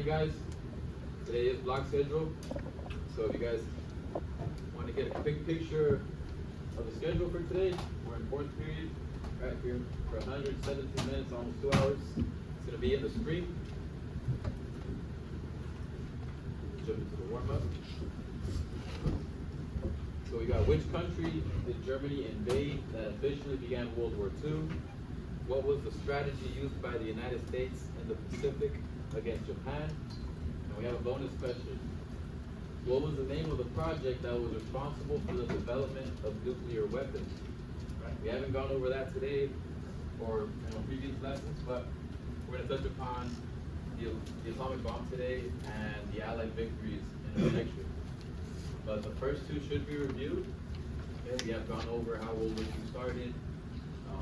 morning, guys. Today is block schedule. So if you guys want to get a quick picture of the schedule for today, we're in fourth period, right here for 117 minutes, almost 2 hours. It's going to be in the screen. Jump into the warm-up. So we got, which country did Germany invade that officially began World War II? What was the strategy used by the United States in the Pacific against Japan? And we have a bonus question. What was the name of the project that was responsible for the development of nuclear weapons? Right? We haven't gone over that today or previous lessons, but we're going to touch upon the atomic bomb today and the Allied victories in the next year. But the first two should be reviewed. Okay, we have gone over how World War II started,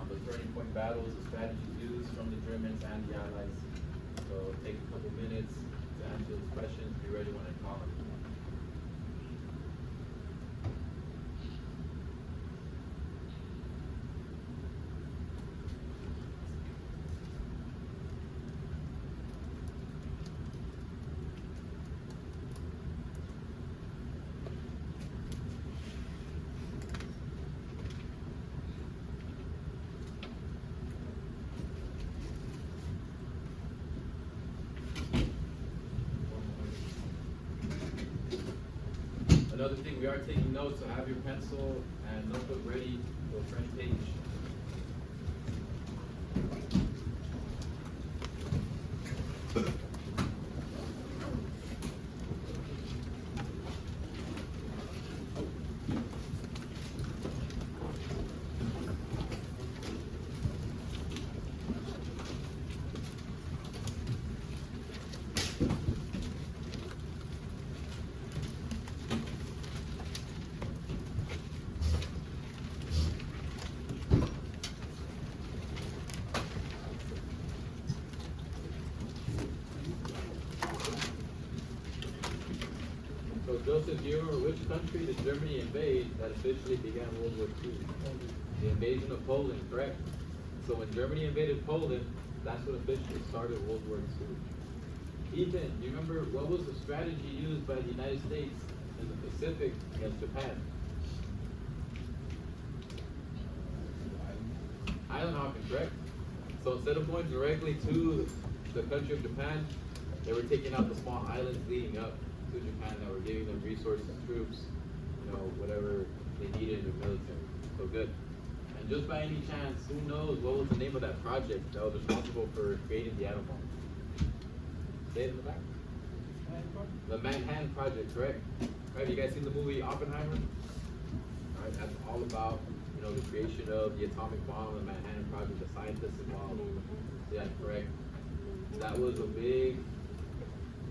the turning point battles, the strategies used from the Germans and the Allies. So take a couple minutes to answer those questions. Be ready when I call them. Another thing, we are taking notes, so have your pencil and notebook ready for the front page. So Joseph, which country did Germany invade that officially began World War II? The invasion of Poland, correct? So when Germany invaded Poland, that's what officially started World War II. Ethan, do you remember what was the strategy used by the United States in the Pacific against Japan? Island hopping, correct? So instead of going directly to the country of Japan, they were taking out the small islands leading up to Japan that were giving them resources, troops, whatever they needed in their military. So good. And just by any chance, who knows what was the name of that project that was responsible for creating the atom bomb? Say it in the back. The Manhattan Project, correct? Right, you guys seen the movie Oppenheimer? All right, that's all about the creation of the atomic bomb, the Manhattan Project, the scientists involved. Yeah, correct. That was a big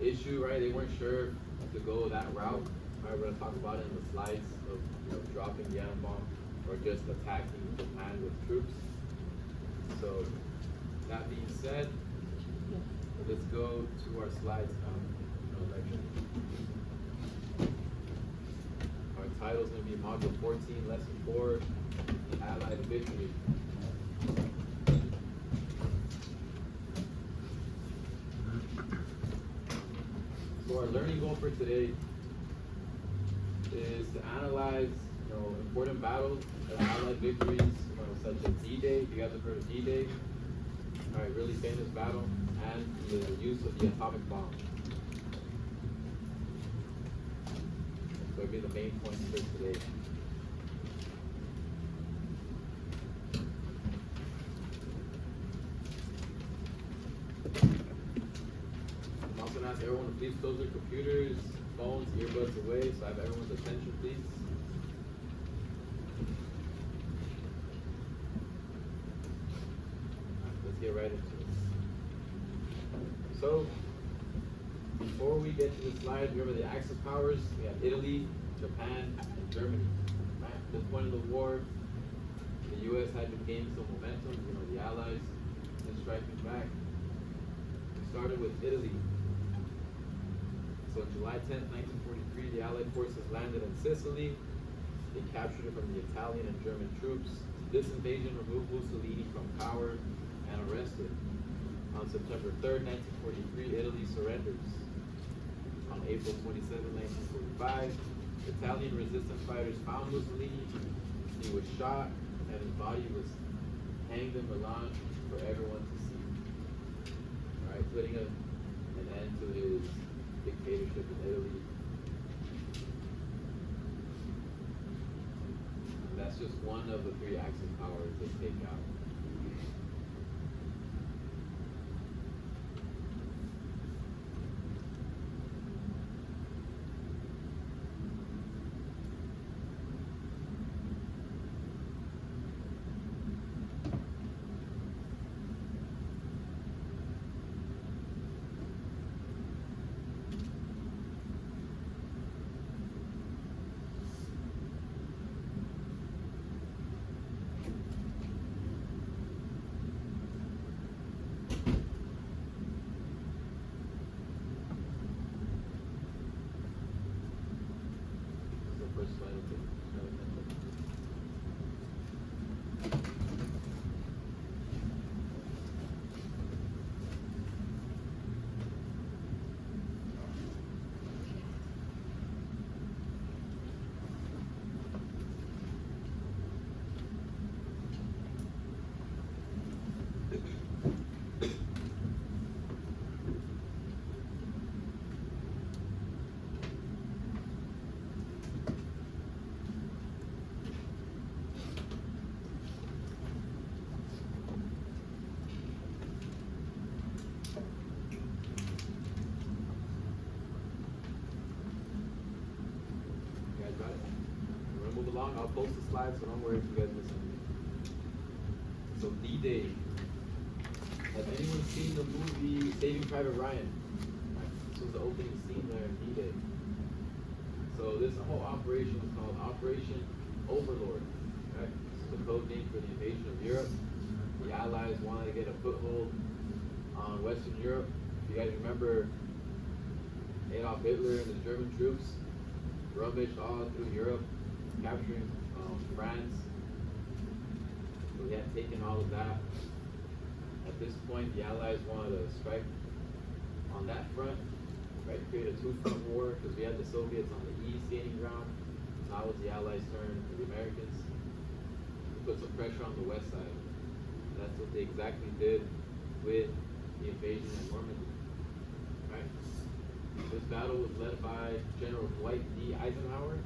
issue, right? They weren't sure to go that route. Right, we're going to talk about it in the slides of dropping the atom bomb or just attacking Japan with troops. So that being said, let's go to our slides now. Our title is going to be Module 14, Lesson 4, the Allied Victory. So our learning goal for today is to analyze, important battles and Allied victories, such as D-Day. You guys have heard of D-Day? All right, really famous battle, and the use of the atomic bomb. So it'll be the main points for today. I'm also going to ask everyone to please close their computers, phones, earbuds away, so I have everyone's attention, please. Let's get right into it. So, before we get to the slide, remember the Axis powers. We have Italy, Japan, and Germany. Right? At this point in the war, the U.S. had been gaining some momentum. The Allies been striking back. We started with Italy. So on July 10th, 1943, the Allied forces landed in Sicily. They captured it from the Italian and German troops. This invasion removed Mussolini from power and arrested On September 3rd, 1943, Italy surrenders. On April 27, 1945, Italian resistance fighters found Mussolini. He was shot, and his body was hanged in Milan for everyone to see. All right, putting an end to his dictatorship in Italy. And that's just one of the three Axis powers they take out. First slide, along. I'll post the slides, so don't worry if you guys miss anything. So D-Day. Has anyone seen the movie Saving Private Ryan? This was the opening scene there in D-Day. So this whole operation was called Operation Overlord. Right? This is the code name for the invasion of Europe. The Allies wanted to get a foothold on Western Europe. If you guys remember, Adolf Hitler and his German troops rummaged all through Europe, capturing France. So they had taken all of that. At this point, the Allies wanted to strike on that front, right? Create a two-front war, because we had the Soviets on the east gaining ground. Now it's the Allies' turn for the Americans to put some pressure on the west side. And that's what they exactly did with the invasion of Normandy. Right? This battle was led by General Dwight D. Eisenhower.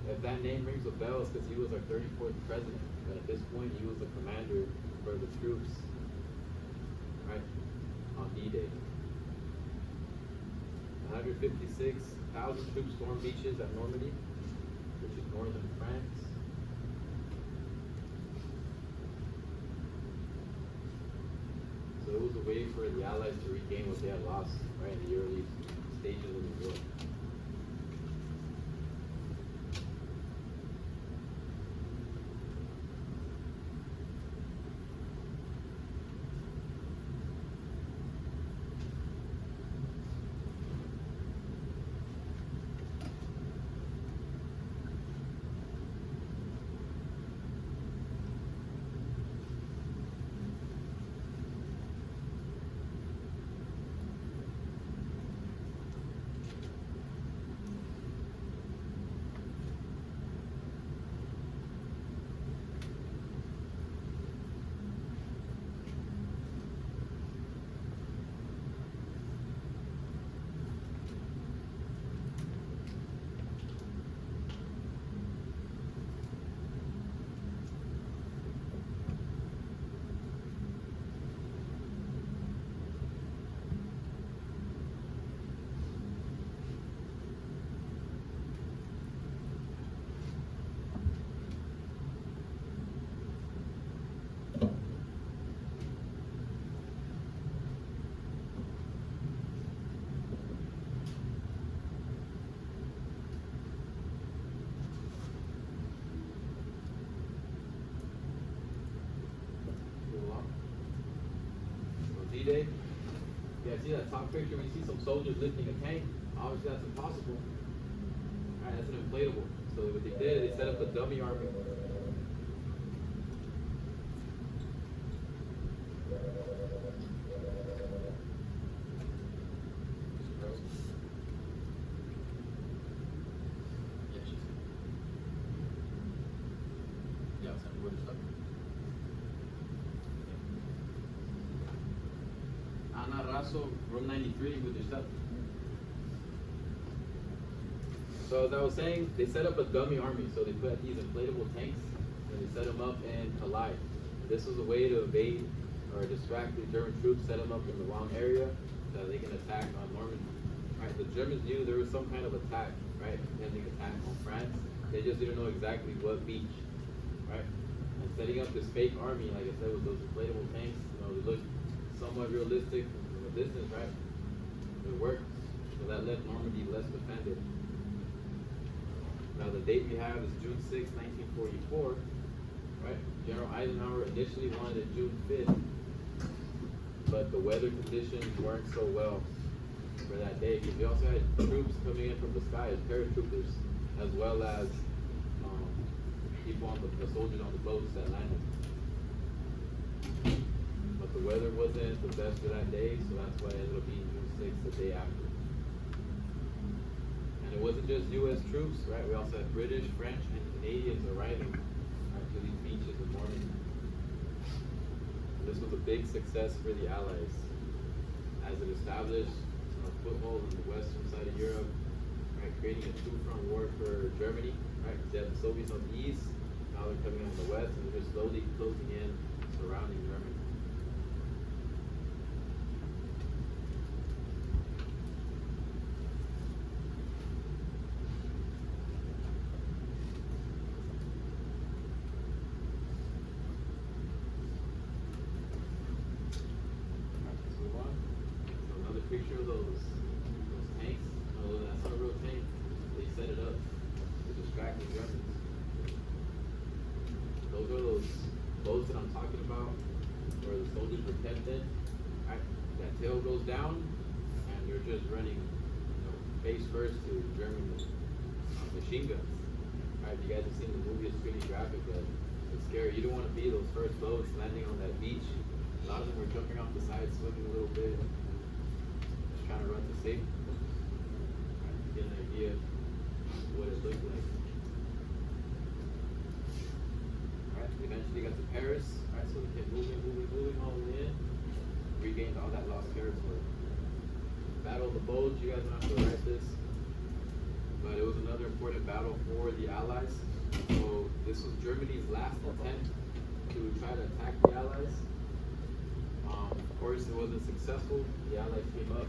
If that name rings a bell, it's because he was our 34th president. But at this point, he was the commander for the troops, right, on D-Day. 156,000 troops stormed beaches at Normandy, which is northern France. So it was a way for the Allies to regain what they had lost, right, in the early stages of the war. D-Day. Yeah, see that top picture? When you see some soldiers lifting a tank, obviously that's impossible. Alright, that's an inflatable. So what they did, they set up a dummy army. so room 93 with your stuff. So as I was saying, they set up a dummy army. So they put these inflatable tanks and they set them up in Calais. This was a way to evade or distract the German troops, set them up in the wrong area so that they can attack on Normandy. Right? The Germans knew there was some kind of attack, right? Pending attack on France. They just didn't know exactly what beach, right? And setting up this fake army, like I said, with those inflatable tanks, they looked somewhat realistic from a distance, right? It worked. So that left Normandy less defended. Now the date we have is June 6, 1944, right? General Eisenhower initially wanted it June 5th, but the weather conditions weren't so well for that day, because we also had troops coming in from the sky as paratroopers, as well as people on the soldiers on the boats that landed. But the weather wasn't the best for that day, so that's why it ended up being June 6th, the day after. And it wasn't just U.S. troops, right? We also had British, French, and Canadians arriving to these beaches in Normandy. This was a big success for the Allies, as it established a foothold in the western side of Europe, right? Creating a two-front war for Germany, right? Because you have the Soviets on the east, now they're coming on the west, and they're slowly closing in, surrounding Germany. Picture of those tanks. Oh, that's not a real tank. They set it up to distract the Germans. Those are those boats that I'm talking about, where the soldiers were kept in. Right? That tail goes down, and you're just running, face first to German machine guns. Right? You guys have seen the movie; it's pretty graphic, but it's scary. You don't want to be those first boats landing on that beach. A lot of them were jumping off the side, swimming a little bit. Trying to run to safety, to get an idea of what it looked like. Alright, eventually got to Paris. Alright, so they kept moving all the way in. Regained all that lost territory. Battle of the Bulge, you guys don't have to write this. But it was another important battle for the Allies. So this was Germany's last attempt to try to attack the Allies. Of course, it wasn't successful. The Allies came up.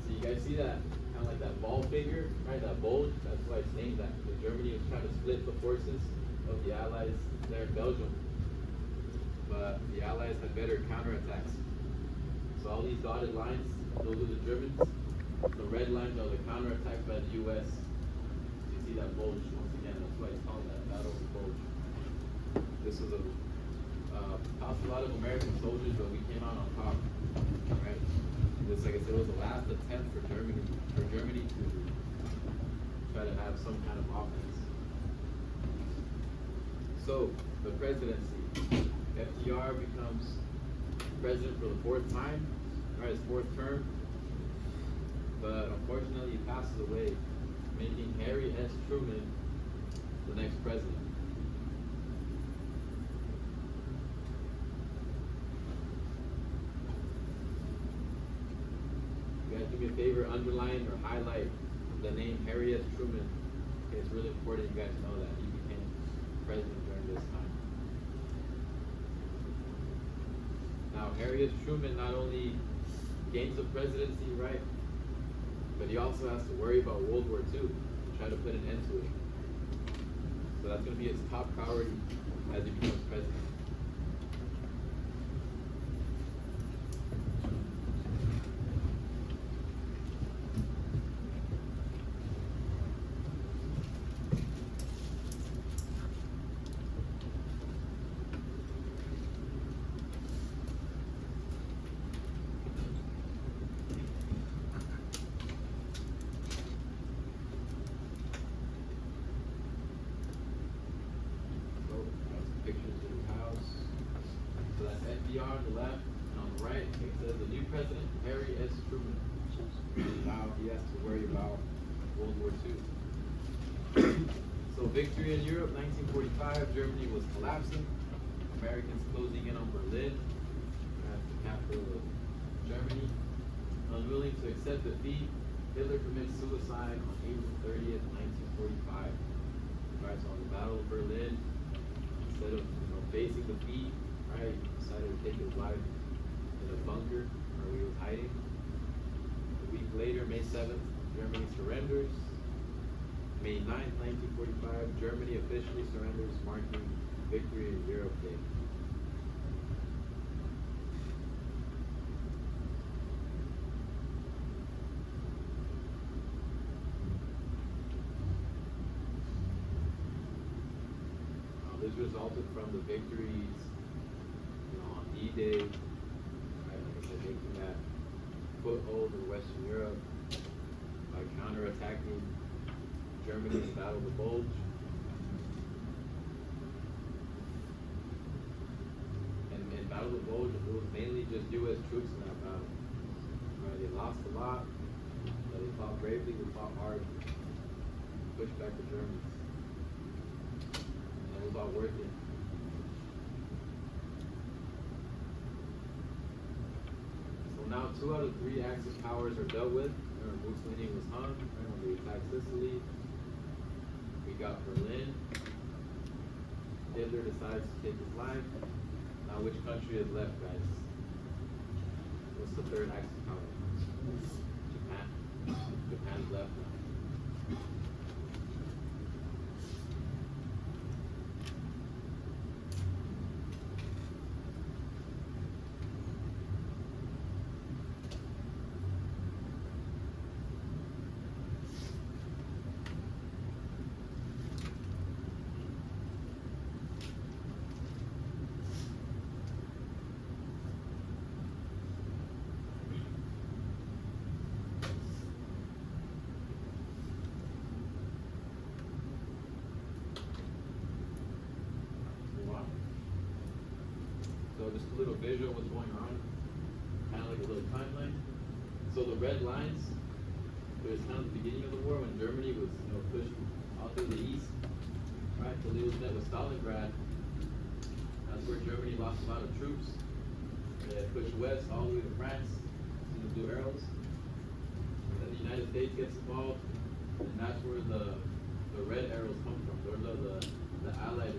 So you guys see that, kind of like that ball figure, right? That bulge, that's why it's named that. Because Germany was trying to split the forces of the Allies there in Belgium. But the Allies had better counterattacks. So all these dotted lines, those are the Germans. The red lines are the counterattacks by the U.S. You see that bulge once again, that's why it's called that Battle of the Bulge. This was cost a lot of American soldiers, but we came out on top, right? This, like I said, was the last attempt for Germany to try to have some kind of offense. So, the presidency. FDR becomes president for the fourth time, right, his fourth term. But unfortunately, he passes away, making Harry S. Truman the next president. You guys do me a favor, underline or highlight the name Harry S. Truman. Okay, it's really important you guys know that he became president during this time. Now, Harry S. Truman not only gains the presidency, right, but he also has to worry about World War II and try to put an end to it. So that's going to be his top priority as he becomes president. FDR on the left, and on the right, it says the new president, Harry S. Truman. Now he has to worry about World War II. So victory in Europe, 1945, Germany was collapsing. Americans closing in on Berlin, the capital of Germany. unwilling to accept defeat, Hitler commits suicide on April 30th, 1945. Right, so on the Battle of Berlin, instead of facing defeat, right, he decided to take his life in a bunker where he was hiding. A week later, May 7th, Germany surrenders. May 9th, 1945, Germany officially surrenders, marking Victory in Europe Day. This resulted from the victories, on D-Day, right, like I said, making that foothold in Western Europe by counterattacking Germany in the Battle of the Bulge. And in Battle of the Bulge, it was mainly just U.S. troops in that battle. Right, they lost a lot, but they fought bravely, they fought hard, pushed back the Germans. It was all worth it. So now 2 out of 3 Axis powers are dealt with. Mussolini was hung when they attacked Sicily. We got Berlin. Hitler decides to take his life. Now which country is left, guys? What's the 3rd Axis power? Japan. Japan's left now. So just a little visual of what's going on, kind of like a little timeline. So the red lines, it was kind of the beginning of the war when Germany was pushed out to the east, right? So it was met with Stalingrad. That's where Germany lost a lot of troops. They pushed west all the way to France, to the blue arrows. And then the United States gets involved, and that's where the red arrows come from. Those are the Allied,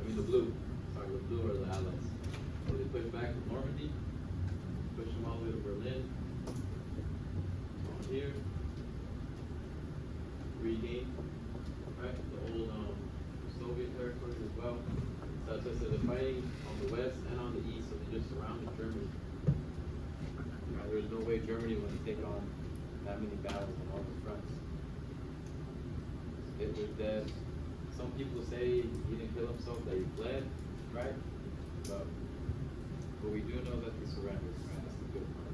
the blue. Sorry, the blue are the Allies. So they pushed back to Normandy, pushed them all the way to Berlin. On here, regain, right, the old Soviet territories as well. So it's just they're fighting on the west and on the east, so they just surrounded Germany. Right, there's no way Germany would take on that many battles on all the fronts. It was dead. Some people say he didn't kill himself, that he fled, right? But we do know that he surrendered, right? That's the good part.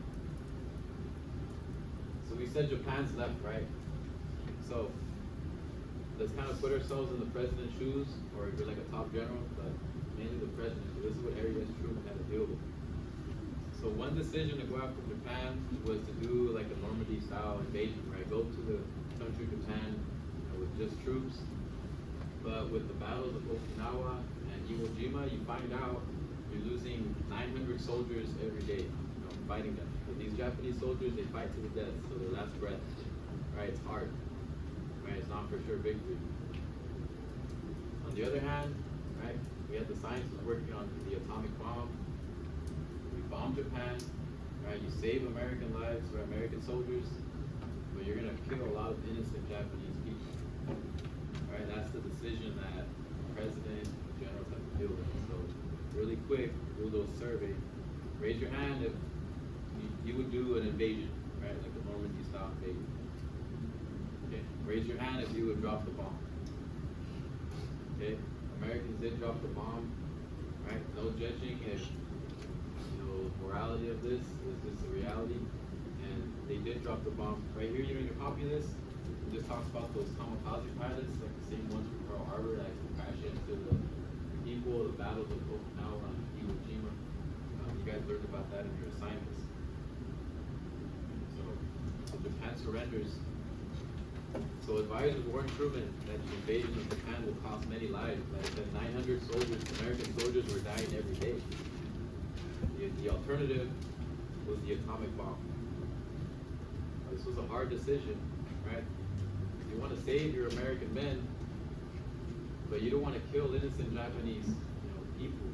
So we said Japan's left, right? So let's kind of put ourselves in the president's shoes, or if you're like a top general, but mainly the president. So this is what Harry S. Truman had to deal with. So one decision to go after Japan was to do like a Normandy style invasion, right? Go to the country of Japan with just troops. But with the battles of Okinawa and Iwo Jima, you find out you're losing 900 soldiers every day, fighting them. But these Japanese soldiers, they fight to the death, so their last breath, right? It's hard, right? It's not for sure victory. On the other hand, right, we had the scientists working on the atomic bomb. We bomb Japan, right? You save American lives or American soldiers, but you're gonna kill a lot of innocent Japanese people. Right, that's the decision that the president and generals have to deal with. So, really quick, do a little survey. Raise your hand if you would do an invasion, right, like a Normandy style invasion. Okay, raise your hand if you would drop the bomb. Okay, Americans did drop the bomb, right? No judging if morality of this is just a reality, and they did drop the bomb. Right here, you copy this. It just talks about those kamikaze pilots, like the same ones from Pearl Harbor that crash into the people, the battles of Okinawa and Iwo Jima. You guys learned about that in your assignments. So Japan surrenders. So advisors warned Truman that the invasion of Japan will cost many lives. Like I said, 900 soldiers, American soldiers, were dying every day. The alternative was the atomic bomb. this was a hard decision, right? You want to save your American men, but you don't want to kill innocent Japanese, people.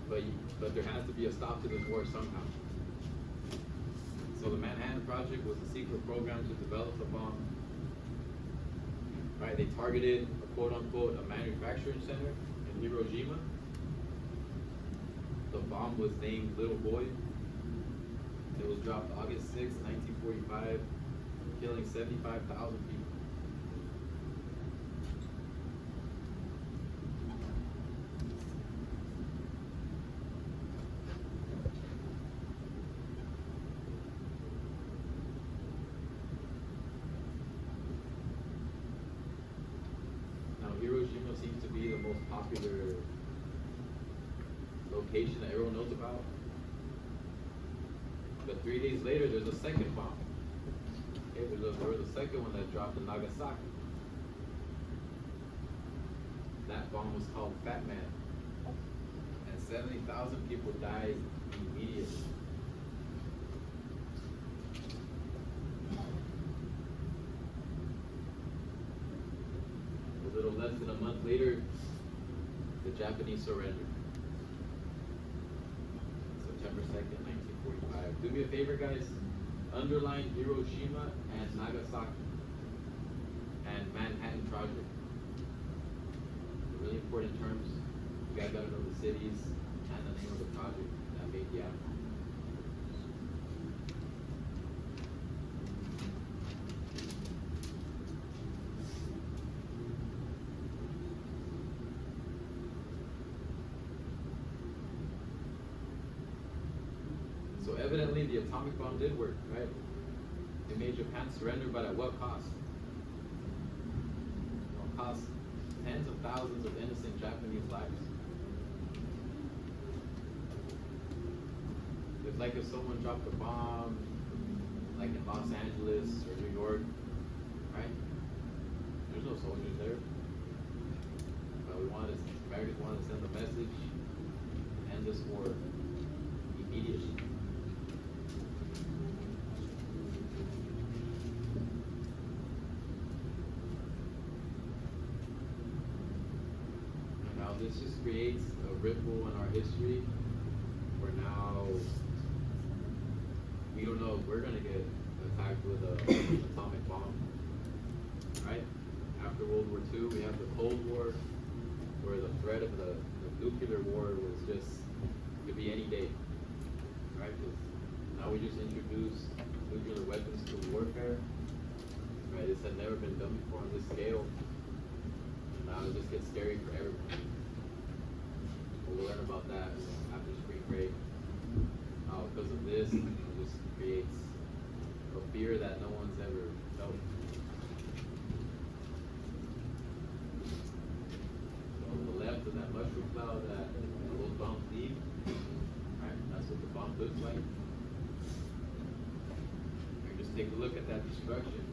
But there has to be a stop to this war somehow. So the Manhattan Project was a secret program to develop the bomb. Right? They targeted a quote-unquote a manufacturing center in Hiroshima. The bomb was named Little Boy. It was dropped August 6, 1945, killing 75,000 people. Hiroshima seems to be the most popular location that everyone knows about. But 3 days later, there's a second bomb. Okay, there was a second one that dropped in Nagasaki. That bomb was called Fat Man. And 70,000 people died immediately. A little less than a month later, the Japanese surrendered. September 2nd, 1945. Do me a favor, guys. Underline Hiroshima and Nagasaki and Manhattan Project. They're really important terms. You guys gotta know the cities and the name of the project that made the atom. So evidently the atomic bomb did work, right? It made Japan surrender, but at what cost? It cost tens of thousands of innocent Japanese lives. It's like if someone dropped a bomb, like in Los Angeles or New York, right? There's no soldiers there. But Americans wanted to send a message, end this war immediately. This just creates a ripple in our history where now we don't know if we're going to get attacked with an atomic bomb, right? After World War II, we have the Cold War, where the threat of the nuclear war was just, could be any day, right? Because now we just introduced nuclear weapons to warfare, right? This had never been done before on this scale. And now it just gets scary for everyone. We'll learn about that after spring break. Because of this, it just creates a fear that no one's ever felt. So on the left of that mushroom cloud that those bombs leave, right? That's what the bomb looks like. And just take a look at that destruction.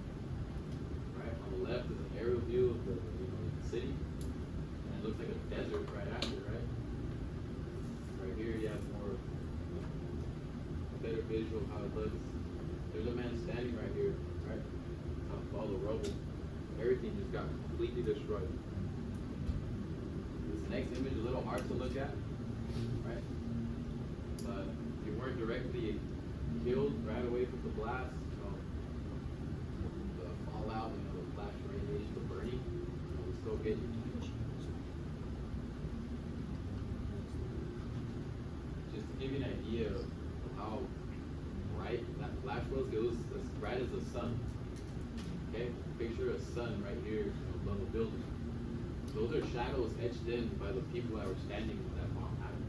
Right? On the left is an aerial view of the city. And it looks like a desert right after, right? Right here you have more, a better visual of how it looks. There's a man standing right here, right? On top of all the rubble. Everything just got completely destroyed. This next image is a little hard to look at, right? But if you weren't directly killed right away from the blast, the fallout, the flash radiation, the burning, will still get you. Give you an idea of how bright that flash was. It was as bright as the sun. Okay, picture a sun right here above the building. Those are shadows etched in by the people that were standing when that bomb happened.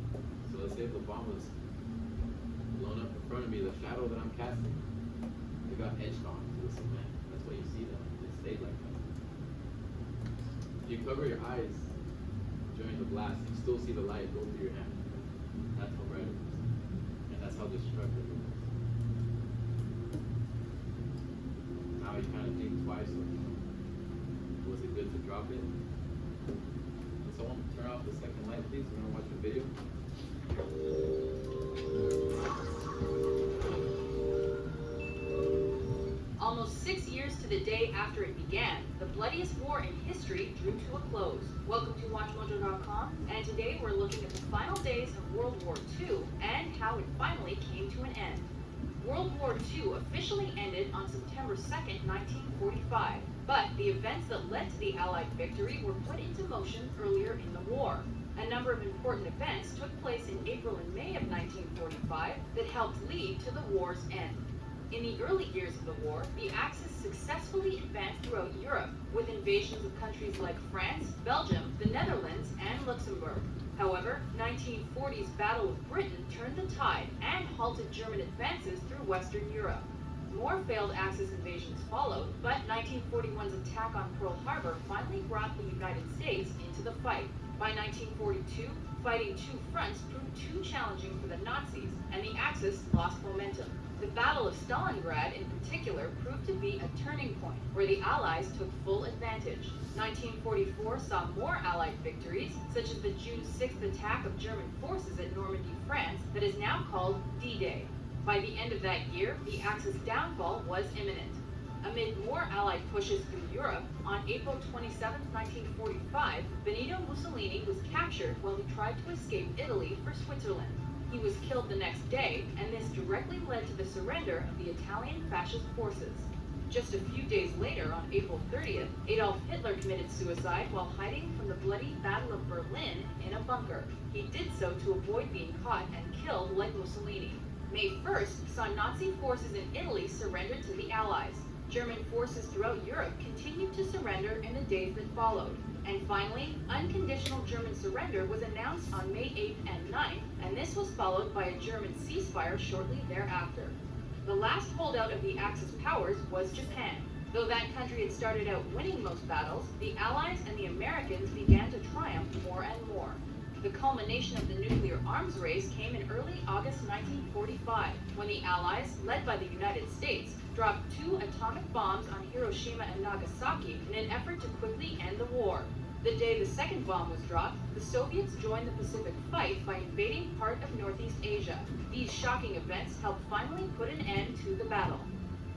So let's say if the bomb was blown up in front of me, the shadow that I'm casting, it got etched onto the cement. That's why you see that. It stayed like that. If you cover your eyes during the blast, you still see the light go through your hand. That's how bright it was. And that's how destructive it was. Now you kind of think twice, was it good to drop it? Can someone turn off the second light, please? We're gonna watch the video. years to the day after it began, the bloodiest war in history drew to a close. Welcome to WatchMojo.com, and today we're looking at the final days of World War II and how it finally came to an end. World War II officially ended on September 2nd, 1945, but the events that led to the Allied victory were put into motion earlier in the war. A number of important events took place in April and May of 1945 that helped lead to the war's end. In the early years of the war, the Axis successfully advanced throughout Europe, with invasions of countries like France, Belgium, the Netherlands, and Luxembourg. However, 1940's Battle of Britain turned the tide and halted German advances through Western Europe. More failed Axis invasions followed, but 1941's attack on Pearl Harbor finally brought the United States into the fight. By 1942, fighting two fronts proved too challenging for the Nazis, and the Axis lost momentum. The Battle of Stalingrad, in particular, proved to be a turning point, where the Allies took full advantage. 1944 saw more Allied victories, such as the June 6th attack of German forces at Normandy, France, that is now called D-Day. By the end of that year, the Axis downfall was imminent. Amid more Allied pushes through Europe, on April 27, 1945, Benito Mussolini was captured while he tried to escape Italy for Switzerland. He was killed the next day, and this directly led to the surrender of the Italian fascist forces. Just a few days later, on April 30th, Adolf Hitler committed suicide while hiding from the bloody Battle of Berlin in a bunker. He did so to avoid being caught and killed like Mussolini. May 1st saw Nazi forces in Italy surrender to the Allies. German forces throughout Europe continued to surrender in the days that followed. And finally, unconditional German surrender was announced on May 8th and 9th, and this was followed by a German ceasefire shortly thereafter. The last holdout of the Axis powers was Japan. Though that country had started out winning most battles, the Allies and the Americans began to triumph more and more. The culmination of the nuclear arms race came in early August 1945, when the Allies, led by the United States, dropped 2 atomic bombs on Hiroshima and Nagasaki in an effort to quickly end the war. The day the second bomb was dropped, the Soviets joined the Pacific fight by invading part of Northeast Asia. These shocking events helped finally put an end to the battle.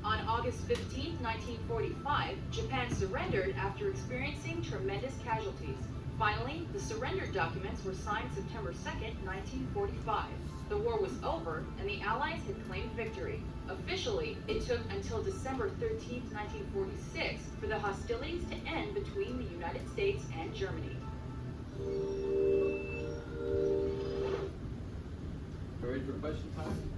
On August 15, 1945, Japan surrendered after experiencing tremendous casualties. Finally, the surrender documents were signed September 2, 1945. The war was over, and the Allies had claimed victory. Officially, it took until December 13, 1946, for the hostilities to end between the United States and Germany. We're ready for question time?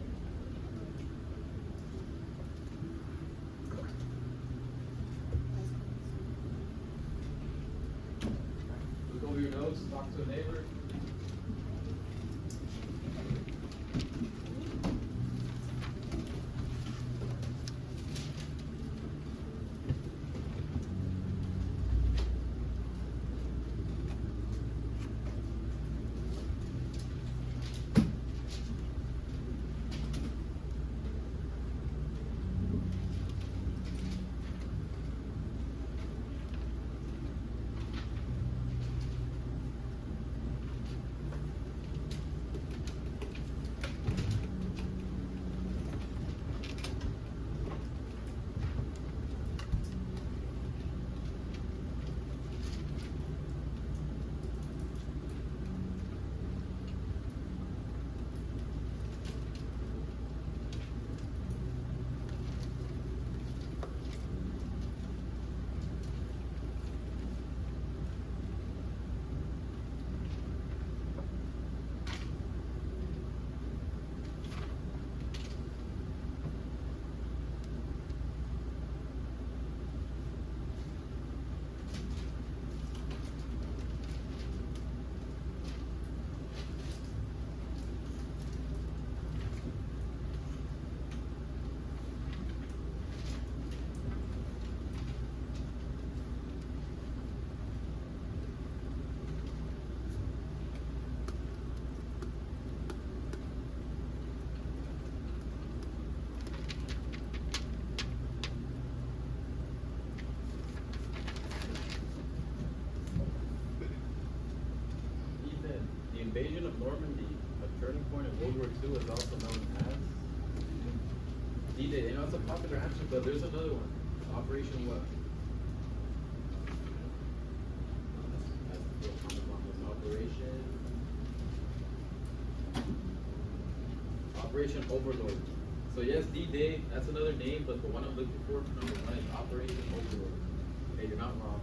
Look over your notes, talk to a neighbor. The invasion of Normandy, a turning point in World War II, is also known as D-Day. You know, it's a popular answer, but there's another one. Operation what? That's the atomic bomb was Operation Overlord. So yes, D-Day, that's another name, but the one I'm looking for number one is Operation Overlord. Hey, you're not wrong.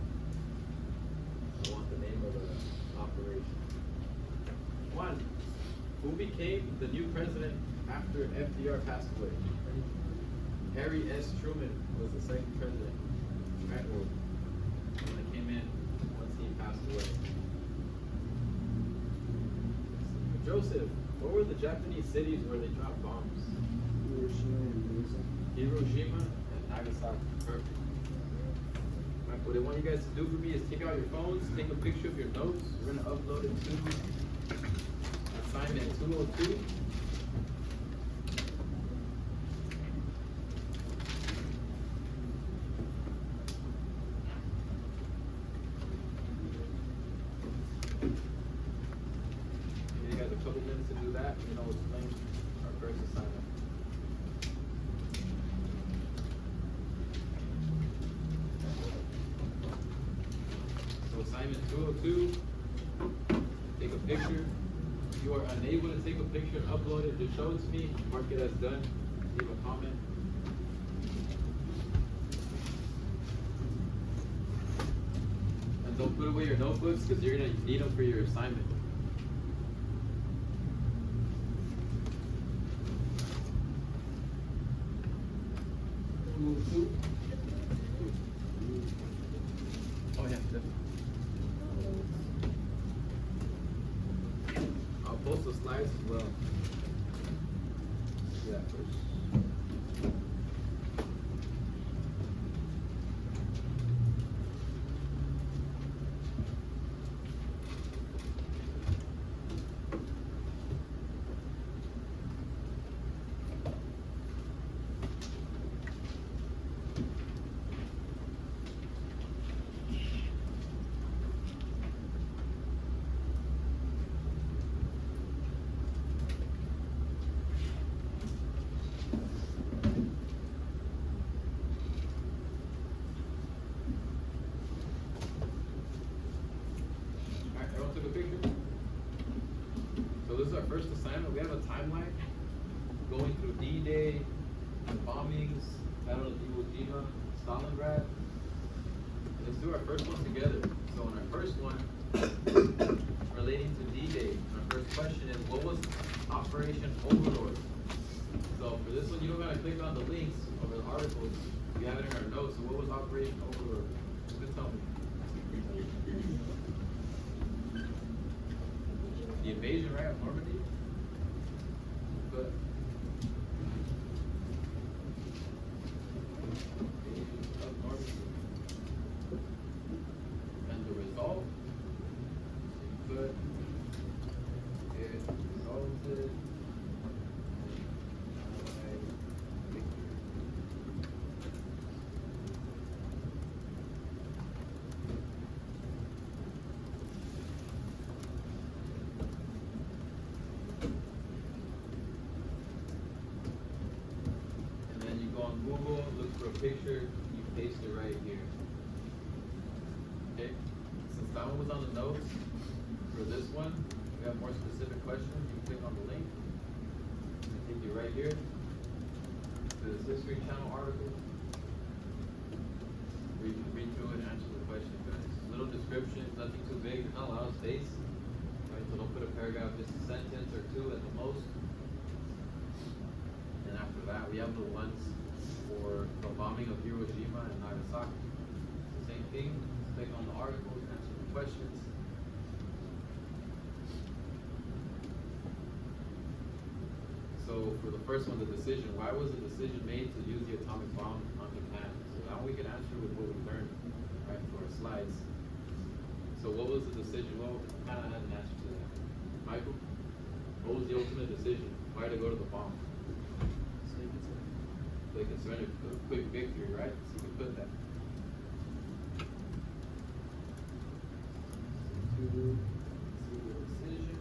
I want the name of the operation. One, who became the new president after FDR passed away? Harry S. Truman was the second president. Right, well, when I came in once he passed away. Joseph, what were the Japanese cities where they dropped bombs? Hiroshima and Nagasaki. Perfect. Alright, what I want you guys to do for me is take out your phones, take a picture of your notes. We're gonna upload it to assignment 202. You guys a couple minutes to do that, and then I'll explain our first assignment. So assignment 202, take a picture. If you are unable to take a picture and upload it, just show it to me, mark it as done, leave a comment. And don't put away your notebooks because you're gonna need them for your assignment. Oh yeah, definitely. I'll post the slides as well. Yeah, first. Alright, everyone took a picture? So this is our first assignment. We have a timeline going through D-Day, the bombings, Battle of Iwo Jima, Stalingrad. Let's do our first one together. So in our first one, relating to D-Day, our first question is, what was Operation Overlord? So for this one, you don't gotta click on the links over the articles. You have it in our notes. So what was Operation Overlord? You can tell me. The invasion, right, of Normandy? But invasion of Normandy. And the result? But it resulted and then you go on Google, look for a picture, you paste it right here. Okay? Since that one was on the notes, for this one, we have more specific questions. You can click on the link. It'll take you right here to this History Channel article. Where you can read through it and answer the question, guys. Little description, nothing too big, not a lot of space. Right? So don't put a paragraph, just a sentence or two at the most. And after that, we have the ones for the bombing of Hiroshima and Nagasaki. Same thing, click on the articles, answer the questions. So for the first one, the decision, why was the decision made to use the atomic bomb on Japan? So now we can answer with what we learned, right, for our slides. So what was the decision? Well, kind of had an answer to that. Michael, what was the ultimate decision? Why to go to the bomb? So they could surrender, a quick victory, right? So you can put that. To see the decision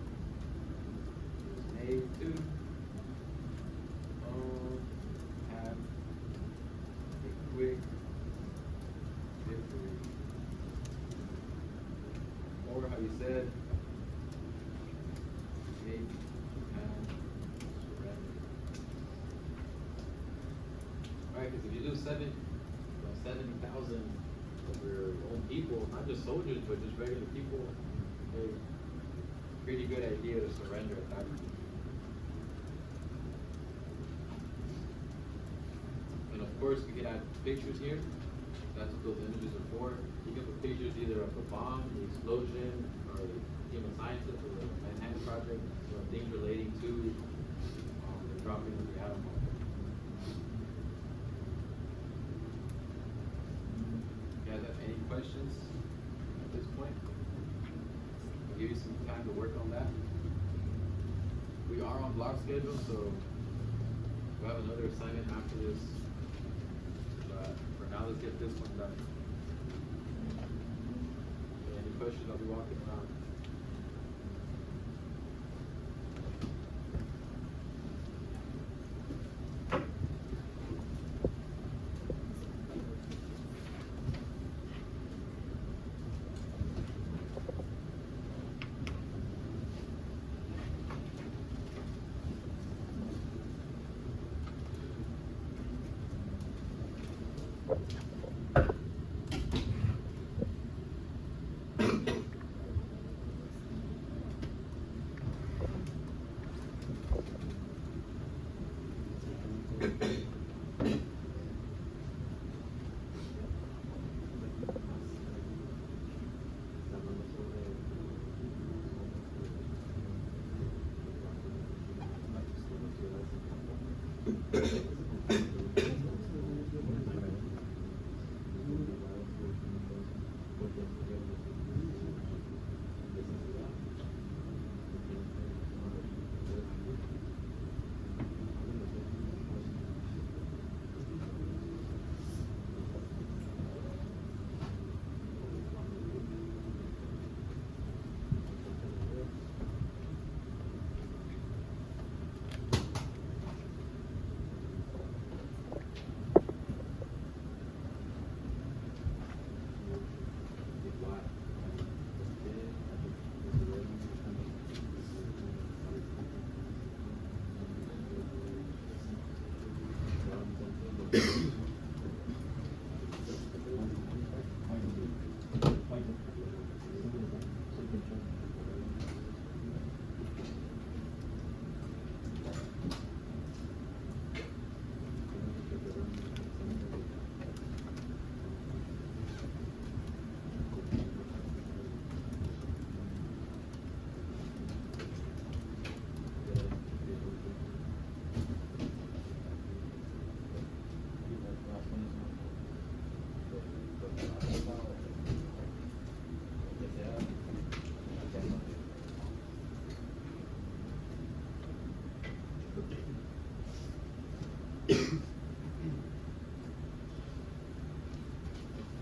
was made to have a quick Because if you lose 70,000 of your own people, not just soldiers, but just regular people, hey, pretty good idea to surrender at that point. And of course, we can add pictures here. That's what those images are for. You can put pictures either of the bomb, the explosion, or the team of scientists, or the Manhattan Project, or things relating to the dropping of the atom bomb. You guys have any questions at this point? I'll give you some time to work on that. We are on block schedule, so we'll have another assignment after this. But for now, let's get this one done. Any questions? I'll be walking around.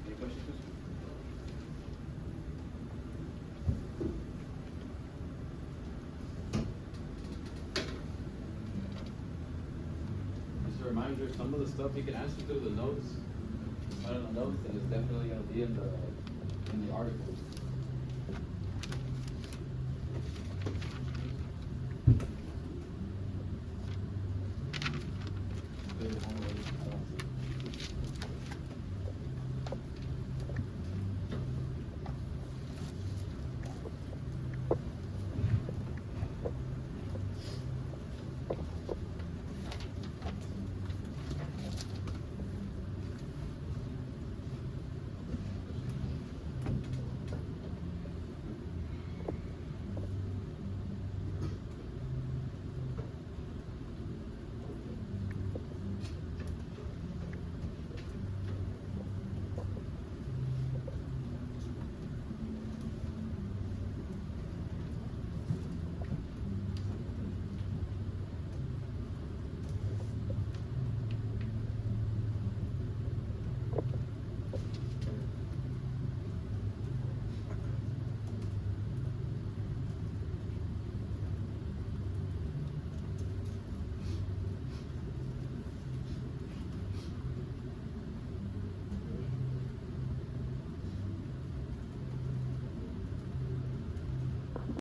Any questions? Just a reminder, some of the stuff you can answer through the notes. Not in the notes, and it's definitely gonna be in the articles.